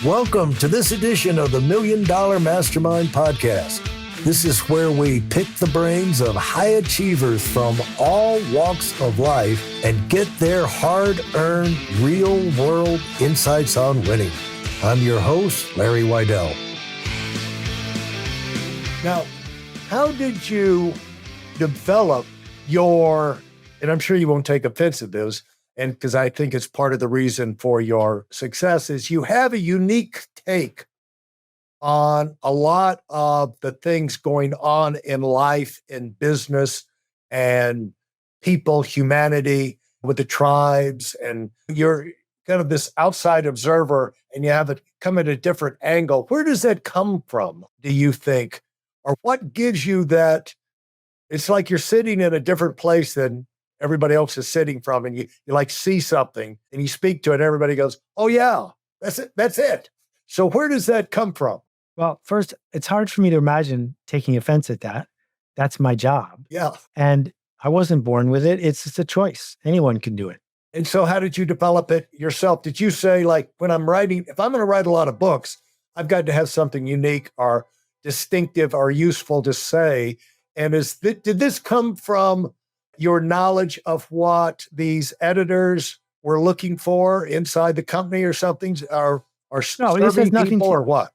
Welcome to this edition of the Million Dollar Mastermind podcast. This is where we pick the brains of high achievers from all walks of life and get their hard-earned, real-world insights on winning. I'm your host, Larry Weidel. Now, how did you develop your, and I'm sure you won't take offense to this, and because I think it's part of the reason for your success, is you have a unique take on a lot of the things going on in life, in business, and people, humanity, with the tribes, and you're kind of this outside observer, and you have it come at a different angle. Where does that come from, do you think? Or what gives you that? It's like you're sitting in a different place than everybody else is sitting from, and you like see something and you speak to it, and everybody goes, oh yeah, that's it. That's it. So where does that come from? Well, first, it's hard for me to imagine taking offense at that. That's my job. Yeah. And I wasn't born with it. It's just a choice. Anyone can do it. And so how did you develop it yourself? Did you say, like, when I'm writing, if I'm going to write a lot of books, I've got to have something unique or distinctive or useful to say? And did this come from your knowledge of what these editors were looking for inside the company or something, or No, this has nothing people, to, or what?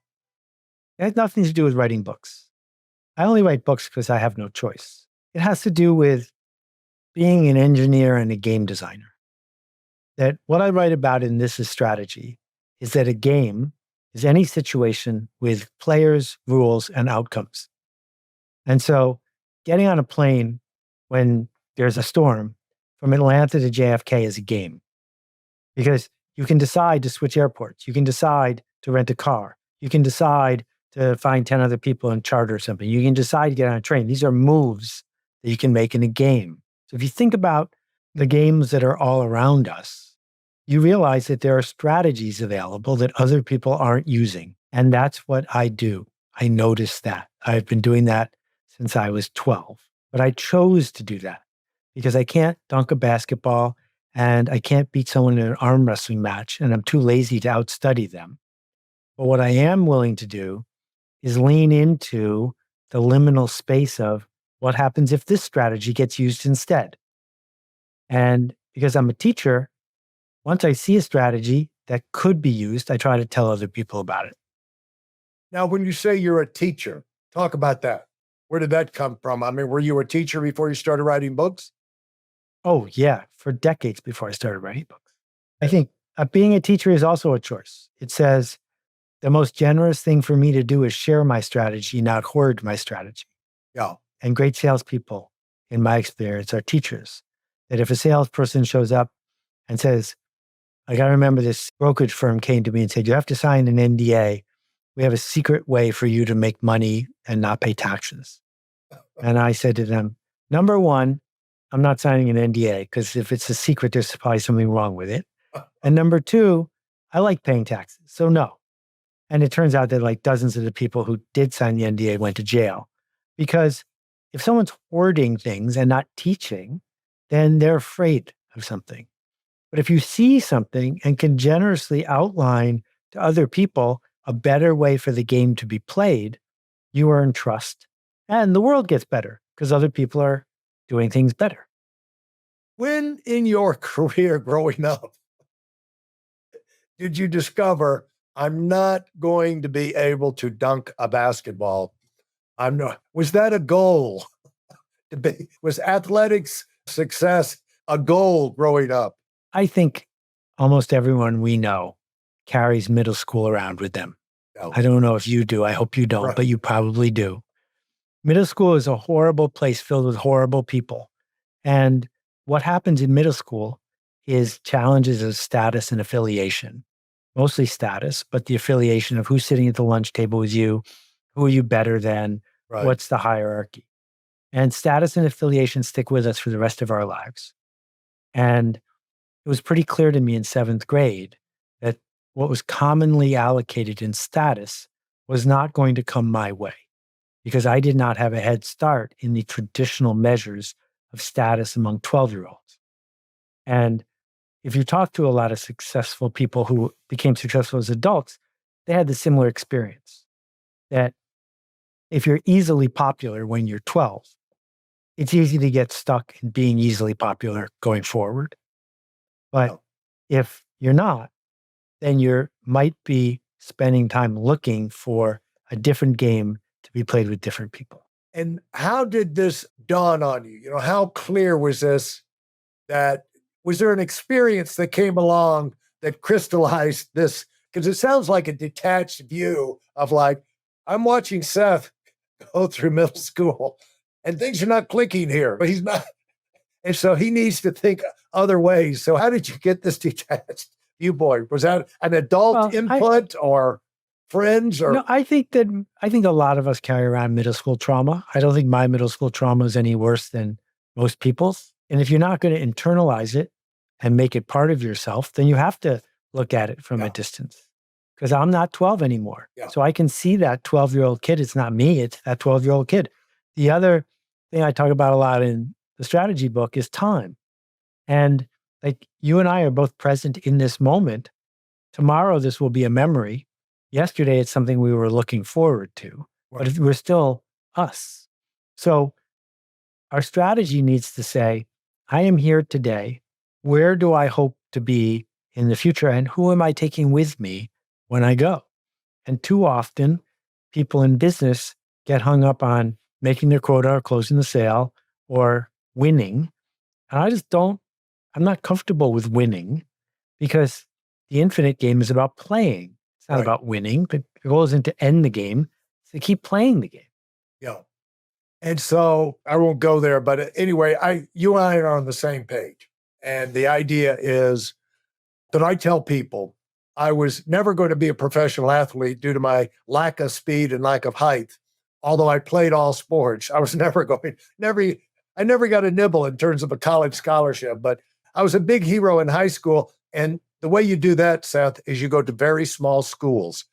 it has nothing to do with writing books. I only write books because I have no choice. It has to do with being an engineer and a game designer. That what I write about in This Is Strategy is that a game is any situation with players, rules, and outcomes. And so getting on a plane when there's a storm from Atlanta to JFK is a game, because you can decide to switch airports. You can decide to rent a car. You can decide to find 10 other people and charter something. You can decide to get on a train. These are moves that you can make in a game. So if you think about the games that are all around us, you realize that there are strategies available that other people aren't using. And that's what I do. I noticed that. I've been doing that since I was 12. But I chose to do that because I can't dunk a basketball and I can't beat someone in an arm wrestling match, and I'm too lazy to outstudy them. But what I am willing to do is lean into the liminal space of what happens if this strategy gets used instead. And because I'm a teacher, once I see a strategy that could be used, I try to tell other people about it. Now, when you say you're a teacher, talk about that. Where did that come from? I mean, were you a teacher before you started writing books? Oh, yeah, for decades before I started writing books. I think being a teacher is also a choice. It says the most generous thing for me to do is share my strategy, not hoard my strategy. Yeah. And great salespeople, in my experience, are teachers. That if a salesperson shows up and says, I got to remember this brokerage firm came to me and said, you have to sign an NDA. We have a secret way for you to make money and not pay taxes. And I said to them, number one, I'm not signing an NDA because if it's a secret, there's probably something wrong with it. And number two, I like paying taxes, so no. And it turns out that like dozens of the people who did sign the NDA went to jail, because if someone's hoarding things and not teaching, then they're afraid of something. But if you see something and can generously outline to other people a better way for the game to be played, you earn trust and the world gets better because other people are doing things better. When in your career growing up, did you discover, I'm not going to be able to dunk a basketball? I'm not. Was that a goal? Was athletics success a goal growing up? I think almost everyone we know carries middle school around with them. No. I don't know if you do. I hope you don't, Right. but you probably do. Middle school is a horrible place filled with horrible people. And what happens in middle school is challenges of status and affiliation, mostly status, but the affiliation of who's sitting at the lunch table with you, who are you better than, Right. what's the hierarchy. And status and affiliation stick with us for the rest of our lives. And it was pretty clear to me in 7th grade that what was commonly allocated in status was not going to come my way, because I did not have a head start in the traditional measures of status among 12-year-olds. And if you talk to a lot of successful people who became successful as adults, they had the similar experience that if you're easily popular when you're 12, it's easy to get stuck in being easily popular going forward. But if you're not, then you might be spending time looking for a different game to be played with different people. And how did this dawn on you? You know, how clear was this? That was there an experience that came along that crystallized this? Because it sounds like a detached view of like, I'm watching Seth go through middle school and things are not clicking here, but he's not. And so he needs to think other ways. So how did you get this detached viewpoint? Was that an adult input or friends or? No, I think a lot of us carry around middle school trauma. I don't think my middle school trauma is any worse than most people's. And if you're not going to internalize it and make it part of yourself, then you have to look at it from a distance. Because I'm not 12 anymore. Yeah. So I can see that 12-year-old kid. It's not me, it's that 12-year-old kid. The other thing I talk about a lot in the strategy book is time. And like you and I are both present in this moment. Tomorrow, this will be a memory. Yesterday, it's something we were looking forward to, but we're still us. So our strategy needs to say, I am here today. Where do I hope to be in the future? And who am I taking with me when I go? And too often, people in business get hung up on making their quota or closing the sale or winning. And I'm not comfortable with winning because the infinite game is about playing. It's not about winning, but the goal isn't to end the game, it's to keep playing the game. Yeah. And so I won't go there, but anyway, you and I are on the same page. And the idea is that I tell people I was never going to be a professional athlete due to my lack of speed and lack of height. Although I played all sports, I was I never got a nibble in terms of a college scholarship, but I was a big hero in high school. And the way you do that, Seth, is you go to very small schools.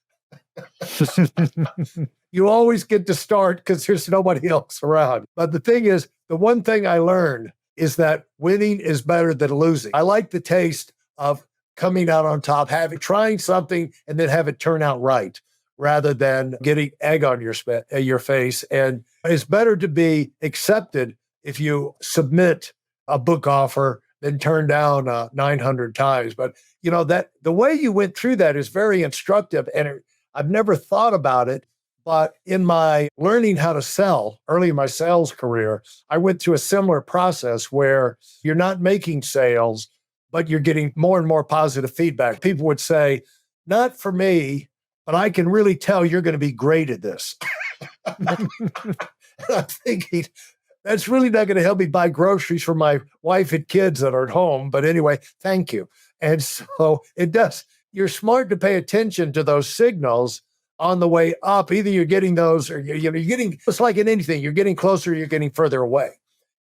You always get to start because there's nobody else around. But the thing is, the one thing I learned is that winning is better than losing. I like the taste of coming out on top, trying something and then have it turn out right, rather than getting egg on your face. And it's better to be accepted if you submit a book offer than turn down 900 times. But you know that the way you went through that is very instructive, and I've never thought about it. But in my learning how to sell early in my sales career, I went through a similar process where you're not making sales, but you're getting more and more positive feedback. People would say, not for me, but I can really tell you're going to be great at this. And I'm thinking, that's really not going to help me buy groceries for my wife and kids that are at home. But anyway, thank you. And so it does. You're smart to pay attention to those signals on the way up. Either you're getting those or you're getting, it's like in anything, you're getting closer, you're getting further away.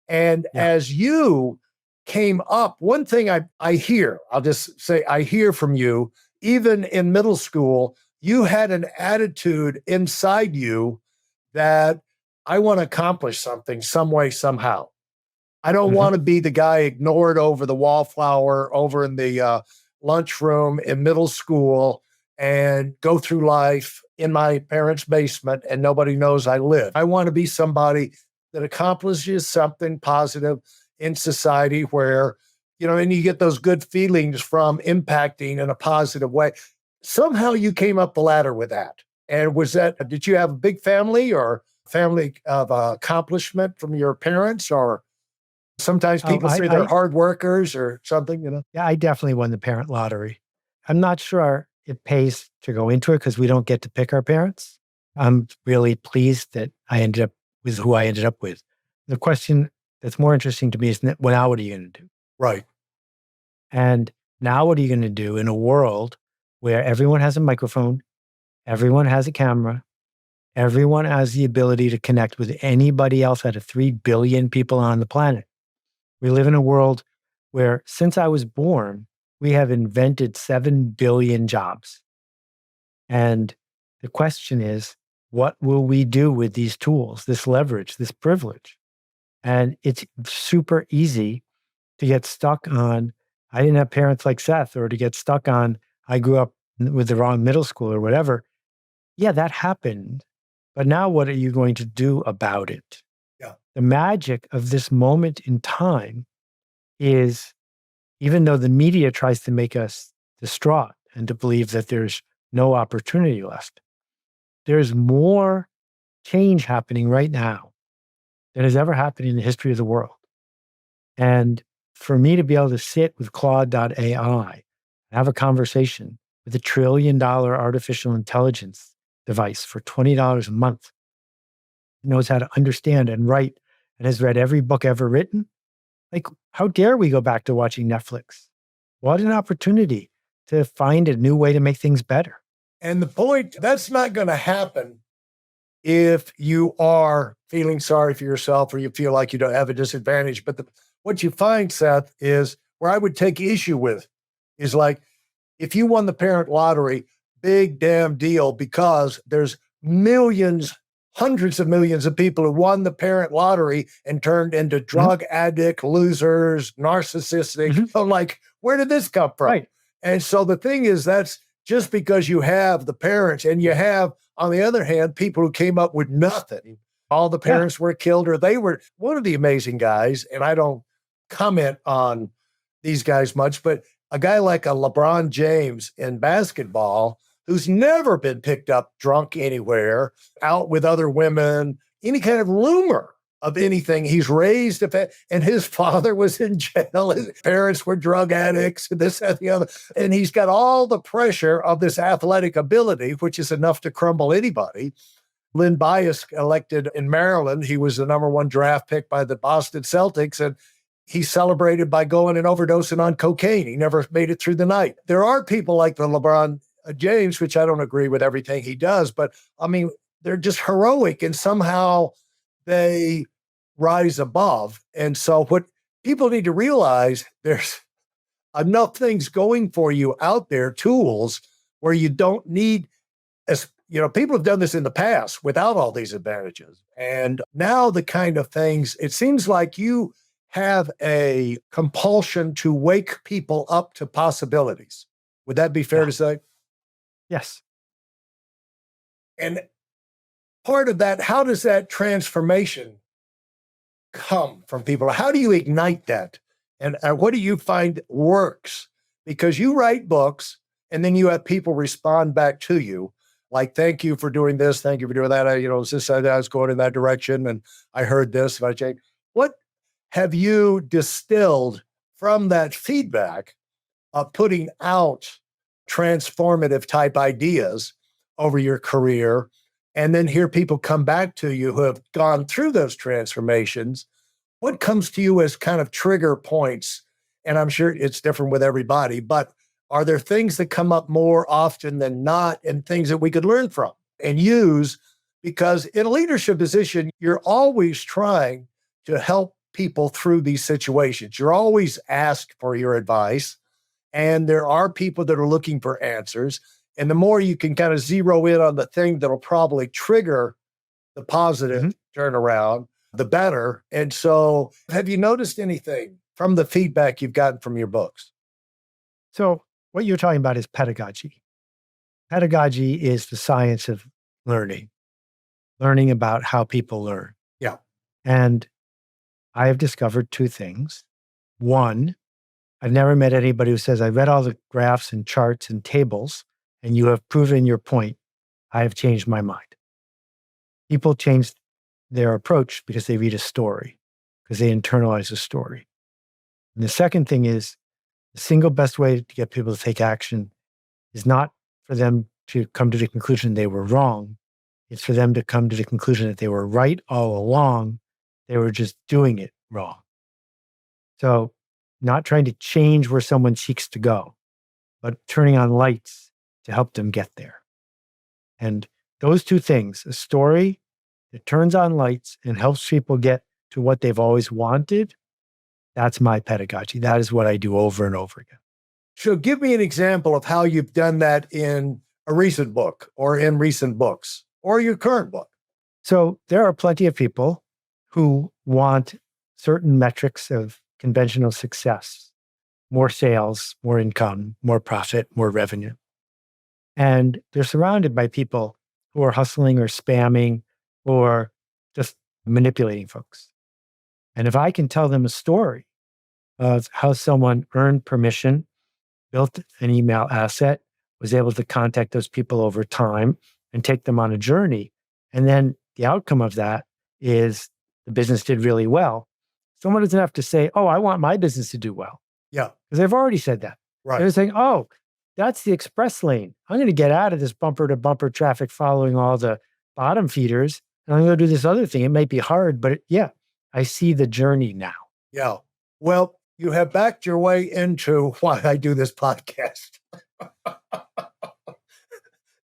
And as you came up, one thing I hear, I'll just say, I hear from you, even in middle school, you had an attitude inside you that I want to accomplish something some way, somehow. I don't want to be the guy ignored over the wallflower over in the lunchroom in middle school and go through life in my parents' basement and nobody knows I live. I want to be somebody that accomplishes something positive in society where, you know, and you get those good feelings from impacting in a positive way. Somehow you came up the ladder with that. And did you have a big family or family of accomplishment from your parents? Or sometimes people say they're hard workers or something, you know? Yeah, I definitely won the parent lottery. I'm not sure it pays to go into it because we don't get to pick our parents. I'm really pleased that I ended up with who I ended up with. The question that's more interesting to me is, well, now what are you going to do? Right. And now what are you going to do in a world where everyone has a microphone, everyone has a camera, everyone has the ability to connect with anybody else out of 3 billion people on the planet? We live in a world where since I was born, we have invented 7 billion jobs. And the question is, what will we do with these tools, this leverage, this privilege? And it's super easy to get stuck on, I didn't have parents like Seth, or to get stuck on, I grew up with the wrong middle school or whatever. Yeah, that happened. But now what are you going to do about it? Yeah. The magic of this moment in time is, even though the media tries to make us distraught and to believe that there's no opportunity left, there's more change happening right now than has ever happened in the history of the world. And for me to be able to sit with Claude.ai and have a conversation with $1 trillion artificial intelligence device for $20 a month, knows how to understand and write and has read every book ever written, like, how dare we go back to watching Netflix? What an opportunity to find a new way to make things better. And the point, that's not going to happen if you are feeling sorry for yourself or you feel like you don't have a disadvantage. But what you find, Seth, is where I would take issue with is like, if you won the parent lottery, big damn deal, because there's millions, hundreds of millions of people who won the parent lottery and turned into drug addict, losers, narcissistic. So like, where did this come from? Right. And so the thing is, that's just because you have the parents and you have, on the other hand, people who came up with nothing. All the parents were killed or they were. One of the amazing guys, and I don't comment on these guys much, but a guy like a LeBron James in basketball who's never been picked up drunk anywhere, out with other women, any kind of rumor of anything. He's raised, and his father was in jail. His parents were drug addicts, this, that, the other. And he's got all the pressure of this athletic ability, which is enough to crumble anybody. Lynn Bias elected in Maryland. He was the #1 draft pick by the Boston Celtics, and he celebrated by going and overdosing on cocaine. He never made it through the night. There are people like the LeBron James, which I don't agree with everything he does, but I mean, they're just heroic and somehow they rise above. And so what people need to realize, there's enough things going for you out there, tools where you don't need, as you know, people have done this in the past without all these advantages. And now the kind of things, it seems like you have a compulsion to wake people up to possibilities. Would that be fair to say? Yes. And part of that, how does that transformation come from people? How do you ignite that? And what do you find works? Because you write books and then you have people respond back to you like, thank you for doing this. Thank you for doing that. I was going in that direction and I heard this. And I changed. What have you distilled from that feedback of putting out transformative type ideas over your career, and then hear people come back to you who have gone through those transformations? What comes to you as kind of trigger points? And I'm sure it's different with everybody, but are there things that come up more often than not and things that we could learn from and use? Because in a leadership position, you're always trying to help people through these situations. You're always asked for your advice, and there are people that are looking for answers. And the more you can kind of zero in on the thing that'll probably trigger the positive turnaround, the better. And so have you noticed anything from the feedback you've gotten from your books? So what you're talking about is pedagogy. Pedagogy is the science of learning about how people learn. Yeah. And I have discovered two things. One, I've never met anybody who says, I read all the graphs and charts and tables, and you have proven your point. I have changed my mind. People change their approach because they read a story, because they internalize a story. And the second thing is, the single best way to get people to take action is not for them to come to the conclusion they were wrong. It's for them to come to the conclusion that they were right all along. They were just doing it wrong. So not trying to change where someone seeks to go, but turning on lights to help them get there. And those two things, a story that turns on lights and helps people get to what they've always wanted, that's my pedagogy. That is what I do over and over again. So give me an example of how you've done that in a recent book or in recent books or your current book. So there are plenty of people who want certain metrics of conventional success, more sales, more income, more profit, more revenue. And they're surrounded by people who are hustling or spamming or just manipulating folks. And if I can tell them a story of how someone earned permission, built an email asset, was able to contact those people over time and take them on a journey, and then the outcome of that is the business did really well, someone doesn't have to say, oh, I want my business to do well. Yeah. Because they've already said that. Right. They're saying, oh, that's the express lane. I'm going to get out of this bumper to bumper traffic following all the bottom feeders. And I'm going to do this other thing. It might be hard, but I see the journey now. Yeah. Well, you have backed your way into why I do this podcast.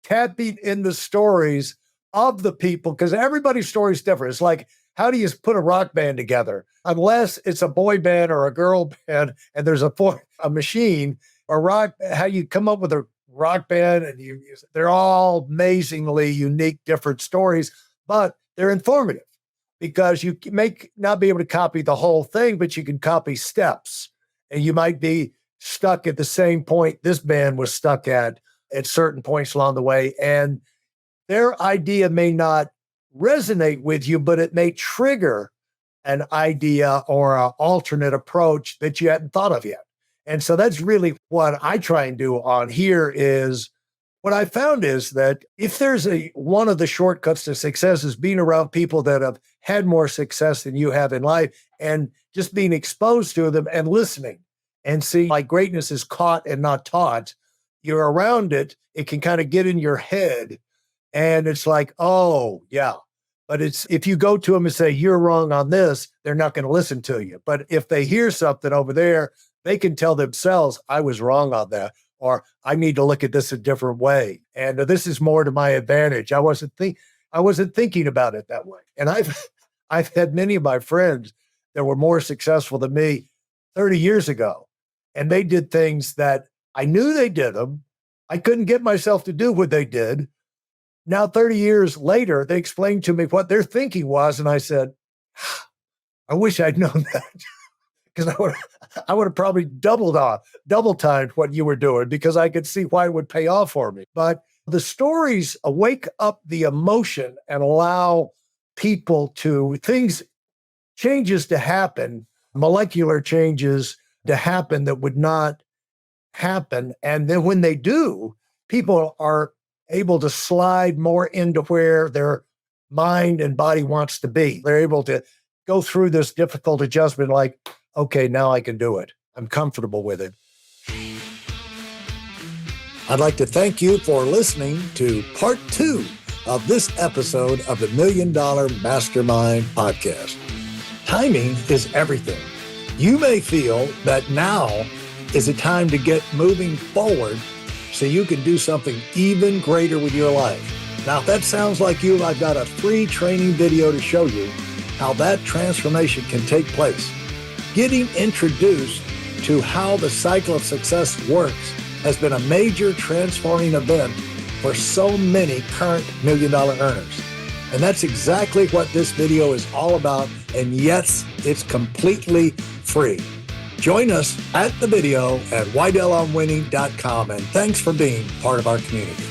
Tapping in the stories of the people, because everybody's story is different. It's like, how do you put a rock band together? Unless it's a boy band or a girl band and there's a machine or rock, how you come up with a rock band, and they're all amazingly unique, different stories, but they're informative because you may not be able to copy the whole thing, but you can copy steps, and you might be stuck at the same point this band was stuck at certain points along the way. And their idea may not resonate with you, but it may trigger an idea or an alternate approach that you hadn't thought of yet. And so that's really what I try and do on here. Is what I found is that if there's one of the shortcuts to success is being around people that have had more success than you have in life, and just being exposed to them and listening and see, like, greatness is caught and not taught. You're around it. It can kind of get in your head. And it's like, oh, yeah. But it's, if you go to them and say, you're wrong on this, they're not going to listen to you. But if they hear something over there, they can tell themselves, I was wrong on that, or I need to look at this a different way. And this is more to my advantage. I wasn't thinking about it that way. And I've had many of my friends that were more successful than me 30 years ago. And they did things that I knew they did them. I couldn't get myself to do what they did. Now, 30 years later, they explained to me what their thinking was. And I said, I wish I'd known that, because I would have probably double timed what you were doing, because I could see why it would pay off for me. But the stories wake up the emotion and allow people changes to happen, molecular changes to happen that would not happen. And then when they do, people are able to slide more into where their mind and body wants to be. They're able to go through this difficult adjustment like, okay, now I can do it. I'm comfortable with it. I'd like to thank you for listening to part 2 of this episode of the Million Dollar Mastermind podcast. Timing is everything. You may feel that now is the time to get moving forward so you can do something even greater with your life. Now, if that sounds like you, I've got a free training video to show you how that transformation can take place. Getting introduced to how the cycle of success works has been a major transforming event for so many current $1 million earners. And that's exactly what this video is all about. And yes, it's completely free. Join us at the video at weidelonwinning.com, and thanks for being part of our community.